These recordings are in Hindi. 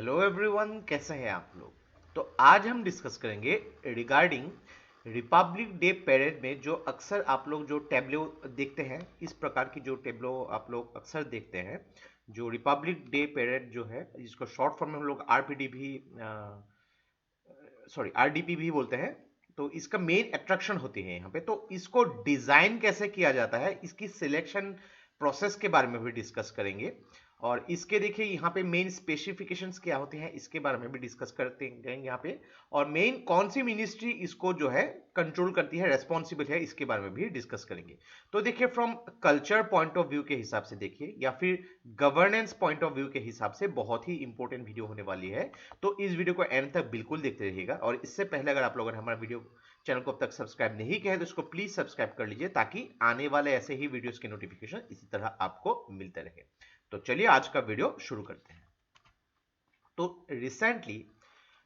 हेलो एवरीवन, कैसे हैं आप लोग। तो आज हम डिस्कस करेंगे रिगार्डिंग रिपब्लिक डे पैरेड में जो अक्सर आप लोग जो टैब्लो देखते हैं, इस प्रकार की जो टैब्लो आप लोग अक्सर देखते हैं, जो रिपब्लिक डे पैरेड जो है, जिसको शॉर्ट फॉर्म में हम लोग आरपीडी भी आरडीपी भी बोलते हैं। तो इसका मेन अट्रैक्शन होती है यहाँ पे। तो इसको डिजाइन कैसे किया जाता है, इसकी सिलेक्शन प्रोसेस के बारे में भी डिस्कस करेंगे। और इसके देखिए यहाँ पे मेन स्पेसिफिकेशंस क्या होते हैं, इसके बारे में भी डिस्कस करते हैं यहाँ पे। और मेन कौन सी मिनिस्ट्री इसको जो है कंट्रोल करती है, रेस्पॉन्सिबल है, इसके बारे में भी डिस्कस करेंगे। तो देखिए from culture point of view के हिसाब से देखिए, या फिर गवर्नेंस पॉइंट ऑफ व्यू के हिसाब से बहुत ही इंपॉर्टेंट वीडियो होने वाली है। तो इस वीडियो को एंड तक बिल्कुल देखते रहिएगा। और इससे पहले अगर आप लोगों ने हमारा वीडियो चैनल को अब तक सब्सक्राइब नहीं किया है तो इसको प्लीज सब्सक्राइब कर लीजिए, ताकि आने वाले ऐसे ही वीडियोस के नोटिफिकेशन इसी तरह आपको मिलते रहे। तो चलिए आज का वीडियो शुरू करते हैं। तो रिसेंटली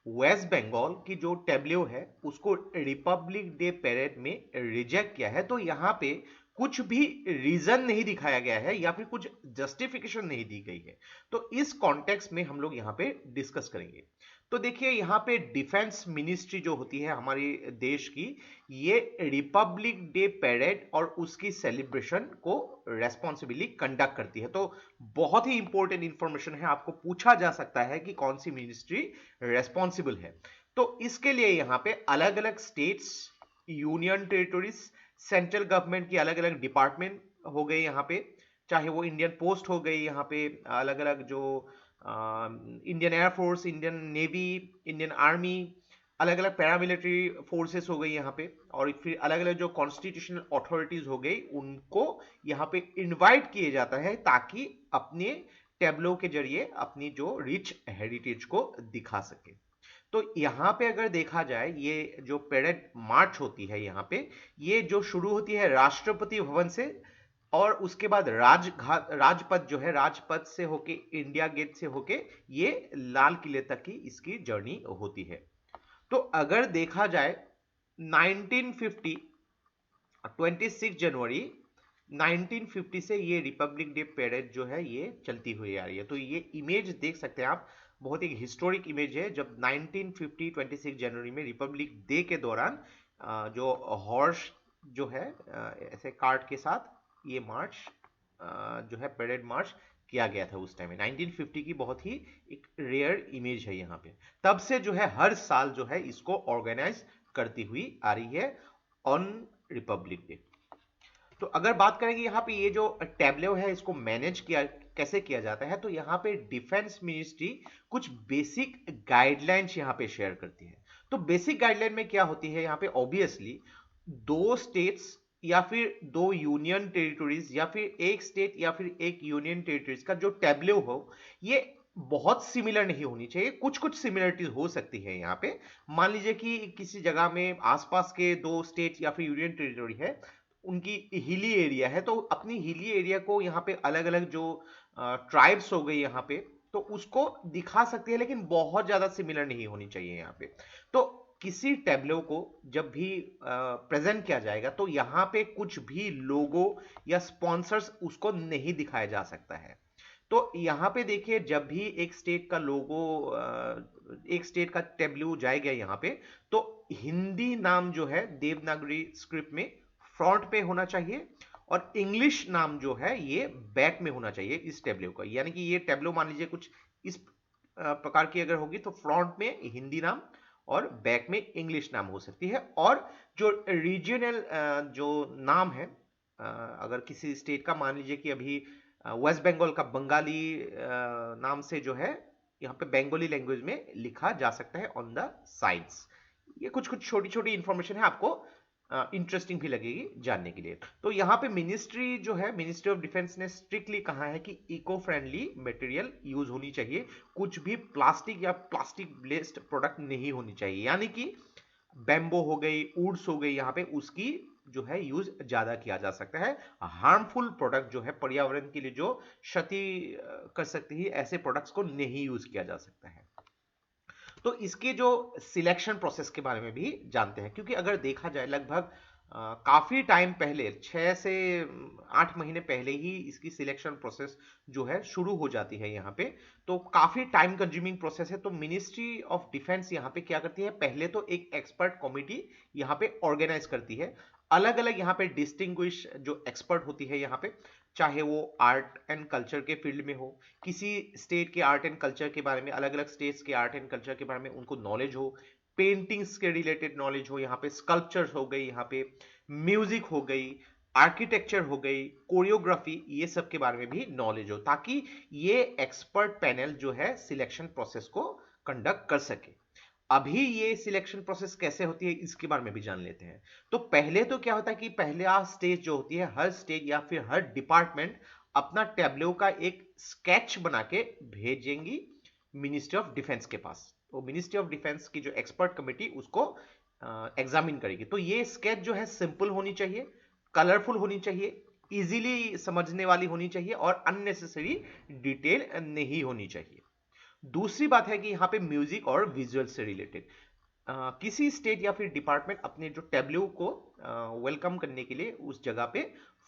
वेस्ट बंगाल की जो टैब्लो है उसको रिपब्लिक डे पैरेड में रिजेक्ट किया है। तो यहाँ पे कुछ भी रीजन नहीं दिखाया गया है या फिर कुछ जस्टिफिकेशन नहीं दी गई है। तो इस कॉन्टेक्स्ट में हम लोग यहाँ पे डिस्कस करेंगे। तो देखिए यहाँ पे डिफेंस मिनिस्ट्री जो होती है हमारे देश की, ये रिपब्लिक डे पैरेड और उसकी सेलिब्रेशन को रेस्पॉन्सिबली कंडक्ट करती है। तो बहुत ही इंपॉर्टेंट इंफॉर्मेशन है, आपको पूछा जा सकता है कि कौन सी मिनिस्ट्री रेस्पॉन्सिबल है। तो इसके लिए यहाँ पे अलग अलग states, union territories, central government की अलग अलग डिपार्टमेंट हो गए यहाँ पे, चाहे वो इंडियन पोस्ट हो गई, यहाँ पे अलग अलग जो Indian air force, Indian navy, Indian army, अलग अलग पैरामिलिट्री फोर्सेस हो गई यहाँ पे, और फिर अलग अलग जो कॉन्स्टिट्यूशनल अथॉरिटीज हो गई, उनको यहाँ पे इनवाइट किए जाता है ताकि अपने टैब्लो के जरिए अपनी जो रिच हेरिटेज को दिखा सके। तो यहाँ पे अगर देखा जाए, ये जो पैरेड मार्च होती है यहाँ पे, ये जो शुरू होती है राष्ट्रपति भवन से, और उसके बाद राजघाट, राजपथ जो है, राजपथ से होके इंडिया गेट से होके ये लाल किले तक की इसकी जर्नी होती है। तो अगर देखा जाए 1950, 26 जनवरी 1950 से ये रिपब्लिक डे पैरेड जो है ये चलती हुई आ रही है। तो ये इमेज देख सकते हैं आप, बहुत एक हिस्टोरिक इमेज है, जब 1950 26 जनवरी में रिपब्लिक डे के दौरान जो हॉर्स जो है ऐसे कार्ट के साथ ये मार्च जो है पैरेड मार्च किया गया था उस टाइम में। 1950 की बहुत ही एक रेयर इमेज है यहाँ पे। तब से जो है हर साल जो है इसको ऑर्गेनाइज करती हुई आ रही है ऑन रिपब्लिक डे। तो अगर बात करेंगे यहाँ पे ये जो टैब्लो है इसको मैनेज किया कैसे किया जाता है, तो यहाँ पे डिफेंस मिनिस्ट्री कुछ बेसिक गाइडलाइंस यहाँ पे शेयर करती है। तो बेसिक गाइडलाइन में क्या होती है, यहाँ पे ऑब्वियसली दो स्टेट्स या फिर दो यूनियन टेरिटोरीज, या फिर एक स्टेट या फिर एक यूनियन टेरिटोरीज का जो टैब्लो हो, ये बहुत सिमिलर नहीं होनी चाहिए। कुछ कुछ सिमिलरिटीज हो सकती है यहाँ पे। मान लीजिए कि किसी जगह में आसपास के दो स्टेट या फिर यूनियन टेरिटोरी है, उनकी हिली एरिया है, तो अपनी हिली एरिया को यहाँ पे अलग अलग जो ट्राइब्स हो गई यहाँ पे, तो उसको दिखा सकती है, लेकिन बहुत ज्यादा सिमिलर नहीं होनी चाहिए यहाँ पे। तो किसी टैब्लो को जब भी प्रेजेंट किया जाएगा तो यहाँ पे कुछ भी लोगो या स्पॉन्सर्स उसको नहीं दिखाया जा सकता है। तो यहाँ पे देखिए, जब भी एक स्टेट का लोगो, एक स्टेट का टैब्लो जाएगा यहाँ पे, तो हिंदी नाम जो है देवनागरी स्क्रिप्ट में फ्रंट पे होना चाहिए, और इंग्लिश नाम जो है ये बैक में होना चाहिए इस टैब्लो का। यानी कि ये टैब्लो मान लीजिए कुछ इस प्रकार की अगर होगी, तो फ्रंट में हिंदी नाम और बैक में इंग्लिश नाम हो सकती है। और जो रीजनल जो नाम है, अगर किसी स्टेट का मान लीजिए कि अभी वेस्ट बंगाल का बंगाली नाम से जो है यहाँ पे बंगाली लैंग्वेज में लिखा जा सकता है ऑन द साइड्स। ये कुछ कुछ छोटी छोटी इंफॉर्मेशन है, आपको इंटरेस्टिंग भी लगेगी जानने के लिए। तो यहाँ पे मिनिस्ट्री जो है, मिनिस्ट्री ऑफ डिफेंस ने स्ट्रिक्टली कहा है कि इको फ्रेंडली मटेरियल यूज होनी चाहिए, कुछ भी प्लास्टिक या प्लास्टिक बेस्ड प्रोडक्ट नहीं होनी चाहिए। यानी कि बैम्बो हो गई, वुड्स हो गई, यहाँ पे उसकी जो है यूज ज्यादा किया जा सकता है। हार्मफुल प्रोडक्ट जो है, पर्यावरण के लिए जो क्षति कर सकती है, ऐसे प्रोडक्ट्स को नहीं यूज किया जा सकता है। तो इसके जो सिलेक्शन प्रोसेस के बारे में भी जानते हैं, क्योंकि अगर देखा जाए लगभग काफी टाइम पहले 6 से 8 महीने पहले ही इसकी सिलेक्शन प्रोसेस जो है शुरू हो जाती है यहाँ पे। तो काफी टाइम कंज्यूमिंग प्रोसेस है। तो मिनिस्ट्री ऑफ डिफेंस यहाँ पे क्या करती है, पहले तो एक एक्सपर्ट कमिटी यहाँ पे ऑर्गेनाइज करती है। अलग अलग यहाँ पे डिस्टिंग्विश जो एक्सपर्ट होती है यहाँ पे, चाहे वो आर्ट एंड कल्चर के फील्ड में हो, किसी स्टेट के आर्ट एंड कल्चर के बारे में, अलग अलग स्टेट्स के आर्ट एंड कल्चर के बारे में उनको नॉलेज हो, पेंटिंग्स के रिलेटेड नॉलेज हो, यहाँ पे स्कल्पचर हो गई, यहाँ पे म्यूजिक हो गई, आर्किटेक्चर हो गई, कोरियोग्राफी, ये सब के बारे में भी नॉलेज हो, ताकि ये एक्सपर्ट पैनल जो है सिलेक्शन प्रोसेस को कंडक्ट कर सके। अभी ये सिलेक्शन प्रोसेस कैसे होती है इसके बारे में भी जान लेते हैं। तो पहले तो क्या होता है कि पहला स्टेज जो होती है, हर स्टेज या फिर हर डिपार्टमेंट अपना टैब्लो का एक स्केच बना के भेजेंगी मिनिस्ट्री ऑफ डिफेंस के पास। तो मिनिस्ट्री ऑफ डिफेंस की जो एक्सपर्ट कमेटी उसको एग्जामिन करेगी। तो ये स्केच जो है सिंपल होनी चाहिए, कलरफुल होनी चाहिए, इजीली समझने वाली होनी चाहिए और अननेसेसरी डिटेल नहीं होनी चाहिए। दूसरी बात है कि यहाँ पे म्यूजिक और विजुअल से रिलेटेड किसी स्टेट या फिर डिपार्टमेंट अपने जो टैब्लो को वेलकम करने के लिए उस जगह पे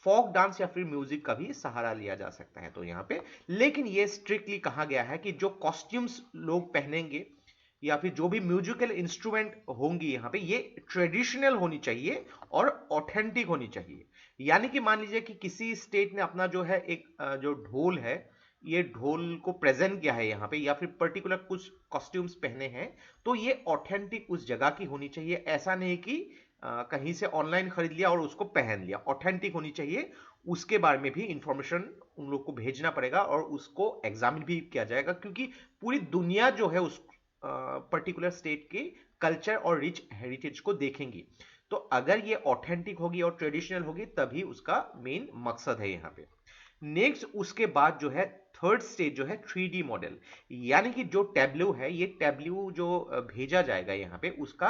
फोक डांस या फिर म्यूजिक का भी सहारा लिया जा सकता है। तो यहाँ पे लेकिन ये स्ट्रिक्टली कहा गया है कि जो कॉस्ट्यूम्स लोग पहनेंगे या फिर जो भी म्यूजिकल इंस्ट्रूमेंट होंगी यहाँ पे, ये ट्रेडिशनल होनी चाहिए और ऑथेंटिक होनी चाहिए। यानी कि मान लीजिए कि किसी स्टेट ने अपना जो है एक जो ढोल है, ये ढोल को प्रेजेंट किया है यहाँ पे, या फिर पर्टिकुलर कुछ कॉस्ट्यूम्स पहने हैं, तो ये ऑथेंटिक उस जगह की होनी चाहिए। ऐसा नहीं कि कहीं से ऑनलाइन खरीद लिया और उसको पहन लिया। ऑथेंटिक होनी चाहिए, उसके बारे में भी इंफॉर्मेशन उन लोग को भेजना पड़ेगा और उसको एग्जामिन भी किया जाएगा, क्योंकि पूरी दुनिया जो है उस पर्टिकुलर स्टेट के कल्चर और रिच हेरिटेज को देखेंगी। तो अगर ये ऑथेंटिक होगी और ट्रेडिशनल होगी तभी उसका मेन मकसद है यहाँ पे। नेक्स्ट उसके बाद जो है थर्ड स्टेज जो है 3D मॉडल, यानी कि जो टैब्लो है, ये टैब्लो जो भेजा जाएगा यहाँ पे, उसका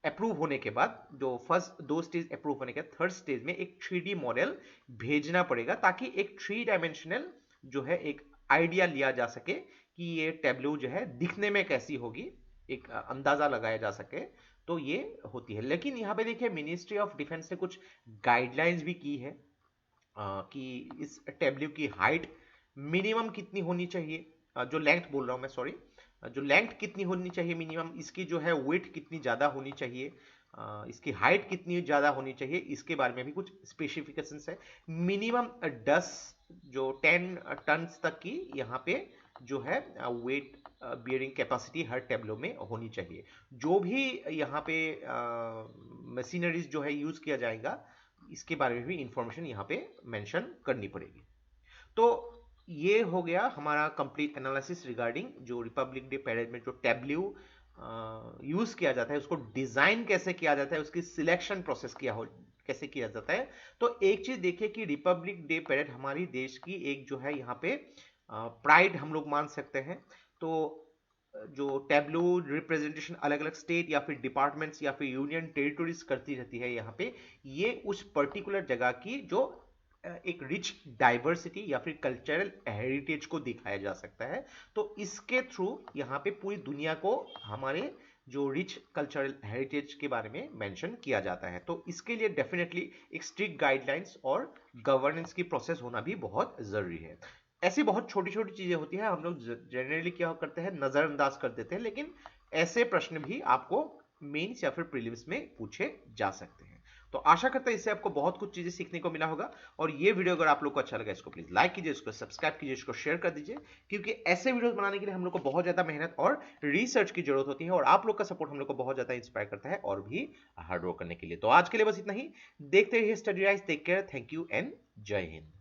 अप्रूव होने के बाद, जो फर्स्ट 2 स्टेज अप्रूव होने के थर्ड स्टेज में एक 3D मॉडल भेजना पड़ेगा, ताकि एक 3 डायमेंशनल जो है एक आइडिया लिया जा सके कि ये टैब्लो जो है दिखने में कैसी होगी, एक अंदाजा लगाया जा सके। तो ये होती है। लेकिन यहाँ पे देखिए मिनिस्ट्री ऑफ डिफेंस ने कुछ गाइडलाइंस भी की है कि इस टैब्लो की हाइट मिनिमम कितनी होनी चाहिए, जो लेंथ बोल रहा हूं मैं, सॉरी, जो लेंथ कितनी होनी चाहिए मिनिमम, इसकी जो है वेट कितनी ज्यादा होनी चाहिए, इसकी हाइट कितनी ज्यादा होनी चाहिए, इसके बारे में भी कुछ स्पेसिफिकेशंस है। मिनिमम 10 टन तक की यहाँ पे जो है वेट बियरिंग कैपेसिटी हर टैब्लो में होनी चाहिए। जो भी यहाँ पे मशीनरीज जो है यूज किया जाएगा, इसके बारे में भी इंफॉर्मेशन यहाँ पे मेंशन करनी पड़ेगी। तो ये हो गया हमारा कंप्लीट एनालिसिस रिगार्डिंग जो रिपब्लिक डे पैरेड में जो टैब्लो यूज किया जाता है, उसको डिजाइन कैसे किया जाता है, उसकी सिलेक्शन प्रोसेस कैसे किया जाता है। तो एक चीज देखिए कि रिपब्लिक डे पैरेड हमारी देश की एक जो है यहाँ पे प्राइड हम लोग मान सकते हैं। तो जो टैब्लो रिप्रेजेंटेशन अलग अलग स्टेट या फिर डिपार्टमेंट्स या फिर यूनियन टेरिटोरीज करती रहती है यहाँ पे, ये उस पर्टिकुलर जगह की जो एक रिच डाइवर्सिटी या फिर कल्चरल हेरिटेज को दिखाया जा सकता है। तो इसके थ्रू यहाँ पे पूरी दुनिया को हमारे जो रिच कल्चरल हेरिटेज के बारे में मेंशन किया जाता है। तो इसके लिए डेफिनेटली एक स्ट्रिक्ट गाइडलाइंस और गवर्नेंस की प्रोसेस होना भी बहुत जरूरी है। ऐसी बहुत छोटी छोटी चीजें होती हैं, हम लोग जनरली क्या करते हैं, नजरअंदाज कर देते हैं, लेकिन ऐसे प्रश्न भी आपको मेंस या फिर प्रीलिम्स में पूछे जा सकते हैं। तो आशा करता है इससे आपको बहुत कुछ चीजें सीखने को मिला होगा। और ये वीडियो अगर आप लोग को अच्छा लगा, इसको प्लीज लाइक कीजिए, इसको सब्सक्राइब कीजिए, इसको शेयर कर दीजिए, क्योंकि ऐसे वीडियोस बनाने के लिए हम लोग को बहुत ज्यादा मेहनत और रिसर्च की जरूरत होती है, और आप लोग का सपोर्ट हम लोग को बहुत ज्यादा इंस्पायर करता है और भी हार्ड वर्क करने के लिए। तो आज के लिए बस इतना ही। देखते रहिए study rise. Take care, thank you and जय हिंद।